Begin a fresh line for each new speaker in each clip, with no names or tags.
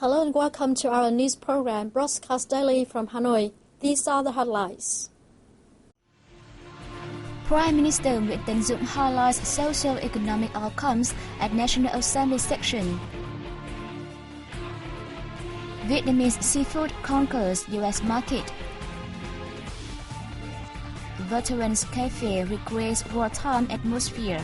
Hello and welcome to our news program broadcast daily from Hanoi. These are the headlines.
Prime Minister Nguyễn Tấn Dũng highlights socio-economic outcomes at National Assembly section. Vietnamese seafood conquers U.S. market. Veterans Cafe recreates wartime atmosphere.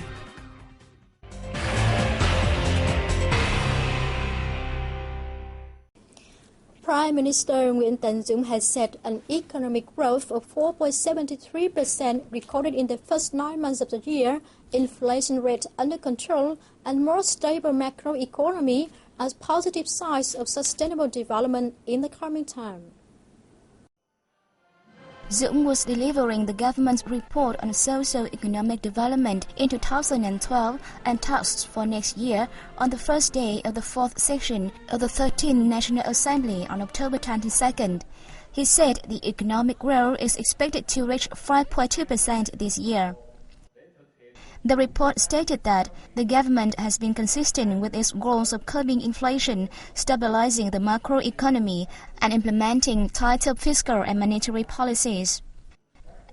Prime Minister Nguyễn Tấn Dũng has said an economic growth of 4.73% recorded in the first 9 months of the year, inflation rate under control, and more stable macroeconomy as positive signs of sustainable development in the coming time.
Dũng was delivering the government's report on socio-economic development in 2012 and tasks for next year on the first day of the fourth session of the 13th National Assembly on October 22nd. He said the economic growth is expected to reach 5.2% this year. The report stated that the government has been consistent with its goals of curbing inflation, stabilizing the macroeconomy, and implementing tighter fiscal and monetary policies.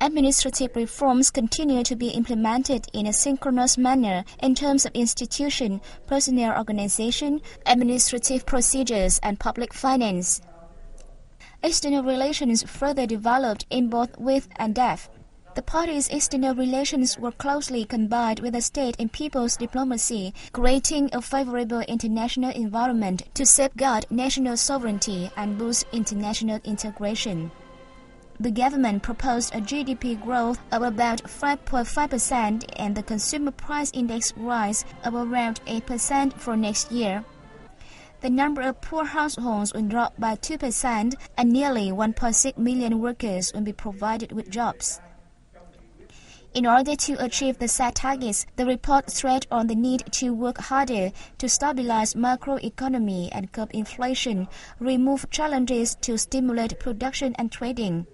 Administrative reforms continue to be implemented in a synchronous manner in terms of institution, personnel organization, administrative procedures, and public finance. External relations further developed in both width and depth. The parties' external relations were closely combined with the state and people's diplomacy, creating a favorable international environment to safeguard national sovereignty and boost international integration. The government proposed a GDP growth of about 5.5% and the consumer price index rise of around 8% for next year. The number of poor households will drop by 2% and nearly 1.6 million workers will be provided with jobs. In order to achieve the set targets, the report stressed on the need to work harder to stabilize macroeconomy and curb inflation, remove challenges to stimulate production and trading.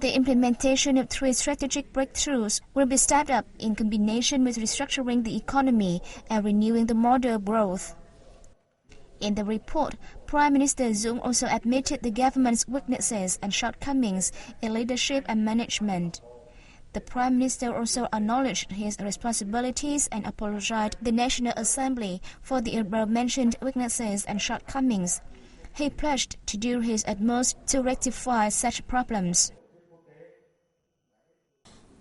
The implementation of 3 strategic breakthroughs will be stepped up in combination with restructuring the economy and renewing the model of growth. In the report, Prime Minister Dũng also admitted the government's weaknesses and shortcomings in leadership and management. The Prime Minister also acknowledged his responsibilities and apologized to the National Assembly for the above-mentioned weaknesses and shortcomings. He pledged to do his utmost to rectify such problems.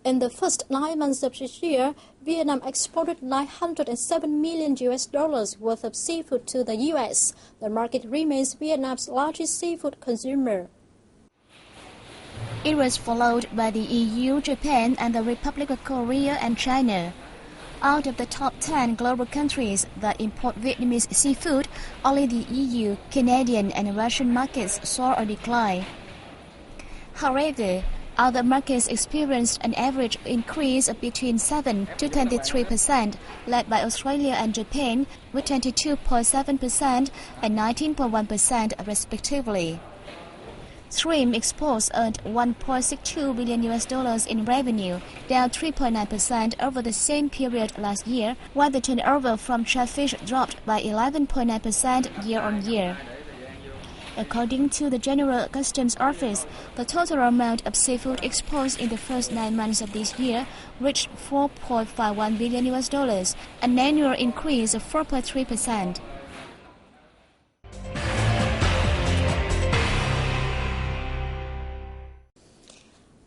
In the first 9 months of this year, Vietnam exported $907 million worth of seafood to the U.S. The market remains Vietnam's largest seafood consumer.
It was followed by the EU, Japan, and the Republic of Korea and China. Out of the top 10 global countries that import Vietnamese seafood, only the EU, Canadian, and Russian markets saw a decline. However, other markets experienced an average increase of between 7 to 23%, led by Australia and Japan, with 22.7% and 19.1% respectively. Shrimp exports earned $1.62 billion in revenue, down 3.9% over the same period last year, while the turnover from shellfish dropped by 11.9% year-on-year. According to the General Customs Office, the total amount of seafood exports in the first 9 months of this year reached $4.51 billion, an annual increase of 4.3%.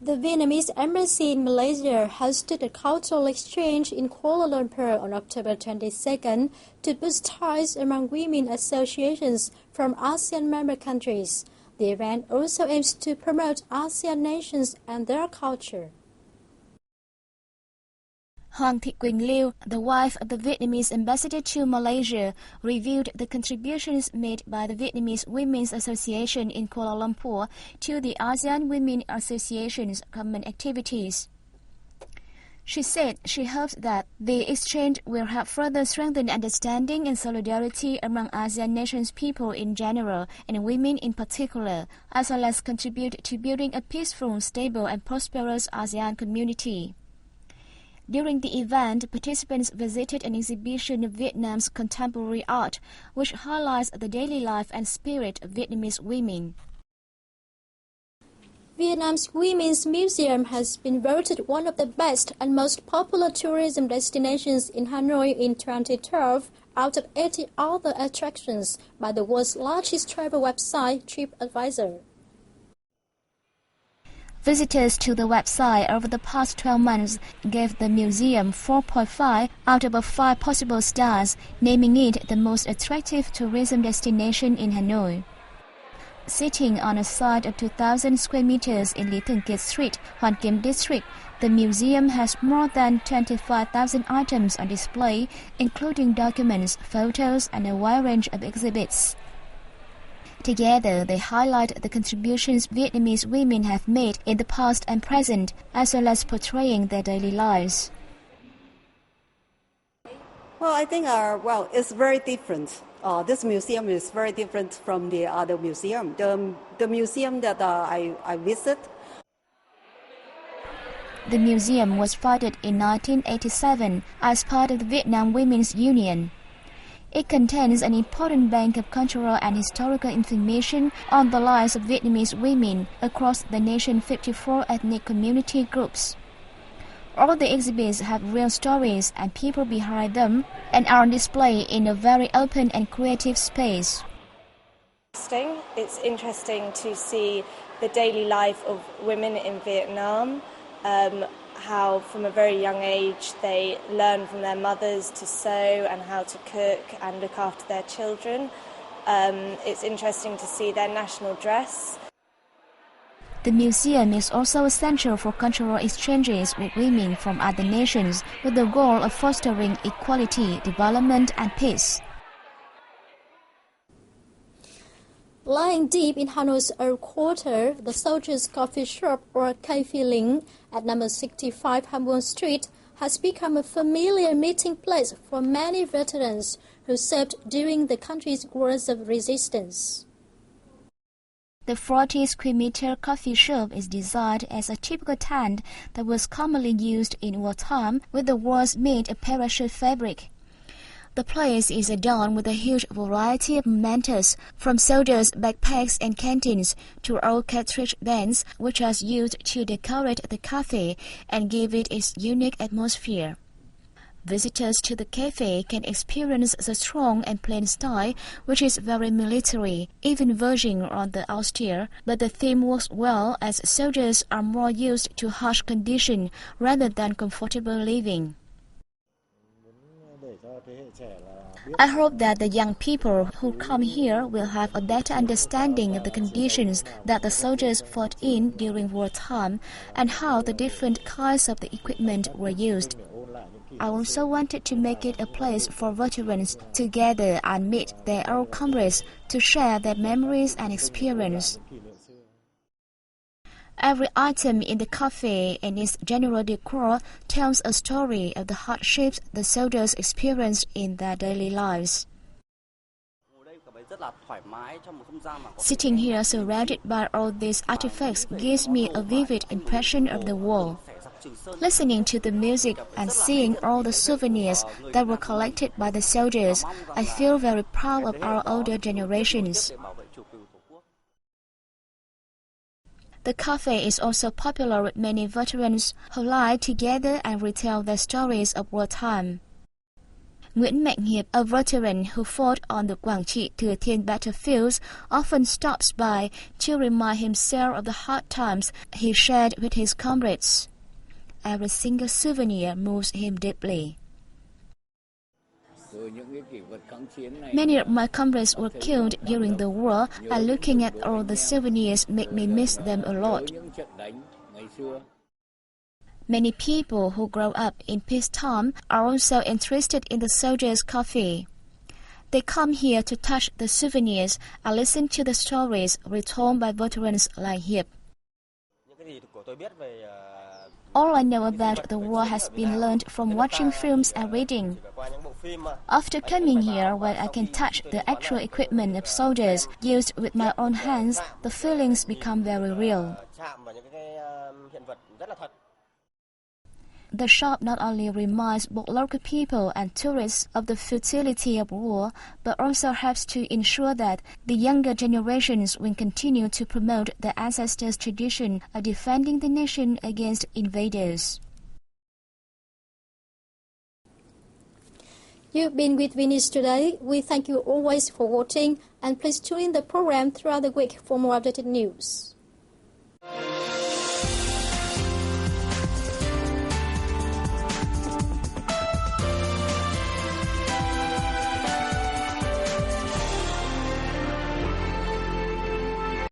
The Vietnamese embassy in Malaysia hosted a cultural exchange in Kuala Lumpur on October 22nd to boost ties among women associations from ASEAN member countries. The event also aims to promote ASEAN nations and their culture.
Hoàng Thị Quỳnh Liêu, the wife of the Vietnamese ambassador to Malaysia, reviewed the contributions made by the Vietnamese Women's Association in Kuala Lumpur to the ASEAN Women Association's common activities. She said she hopes that the exchange will help further strengthen understanding and solidarity among ASEAN nations' people in general and women in particular, as well as contribute to building a peaceful, stable and prosperous ASEAN community. During the event, participants visited an exhibition of Vietnam's contemporary art, which highlights the daily life and spirit of Vietnamese women.
Vietnam's Women's Museum has been voted one of the best and most popular tourism destinations in Hanoi in 2012 out of 80 other attractions by the world's largest travel website, TripAdvisor.
Visitors to the website over the past 12 months gave the museum 4.5 out of 5 possible stars, naming it the most attractive tourism destination in Hanoi. Sitting on a site of 2,000 square meters in Lý Thường Kiệt Street, Hoàn Kiếm District, the museum has more than 25,000 items on display, including documents, photos, and a wide range of exhibits. Together, they highlight the contributions Vietnamese women have made in the past and present, as well as portraying their daily lives.
Well, I think, it's very different. This museum is very different from the other museum. The museum that I visit.
The museum was founded in 1987 as part of the Vietnam Women's Union. It contains an important bank of cultural and historical information on the lives of Vietnamese women across the nation's 54 ethnic community groups. All the exhibits have real stories and people behind them and are on display in a very open and creative space.
It's interesting to see the daily life of women in Vietnam, how from a very young age they learn from their mothers to sew and how to cook and look after their children. It's interesting to see their national dress.
The museum is also essential for cultural exchanges with women from other nations with the goal of fostering equality, development, and peace.
Lying deep in Hanoi's old quarter, the Soldiers' Coffee Shop, or Cafe Ling, at number 65 Hamburg Street, has become a familiar meeting place for many veterans who served during the country's wars of resistance.
The 40 square meter coffee shop is designed as a typical tent that was commonly used in wartime, with the walls made of parachute fabric. The place is adorned with a huge variety of mementos, from soldiers' backpacks and canteens to old cartridge bands, which are used to decorate the cafe and give it its unique atmosphere. Visitors to the cafe can experience the strong and plain style, which is very military, even verging on the austere, but the theme works well as soldiers are more used to harsh conditions rather than comfortable living. I hope that the young people who come here will have a better understanding of the conditions that the soldiers fought in during wartime and how the different kinds of the equipment were used. I also wanted to make it a place for veterans to gather and meet their old comrades to share their memories and experience. Every item in the cafe and its general decor tells a story of the hardships the soldiers experienced in their daily lives. Sitting here surrounded by all these artifacts gives me a vivid impression of the war. Listening to the music and seeing all the souvenirs that were collected by the soldiers, I feel very proud of our older generations. The cafe is also popular with many veterans who lie together and retell their stories of wartime. Nguyễn Mạnh Hiệp, a veteran who fought on the Quảng Trị Thừa Thiên battlefields, often stops by to remind himself of the hard times he shared with his comrades. Every single souvenir moves him deeply. Many of my comrades were killed during the war, and looking at all the souvenirs made me miss them a lot. Many people who grow up in peacetime are also interested in the soldiers' coffee. They come here to touch the souvenirs and listen to the stories retold by veterans like Hiệp. All I know about the war has been learned from watching films and reading. After coming here where I can touch the actual equipment of soldiers used with my own hands, the feelings become very real. The shop not only reminds both local people and tourists of the futility of war, but also helps to ensure that the younger generations will continue to promote their ancestors' tradition of defending the nation against invaders.
You've been with VNA today. We thank you always for watching, and please tune in the program throughout the week for more updated news.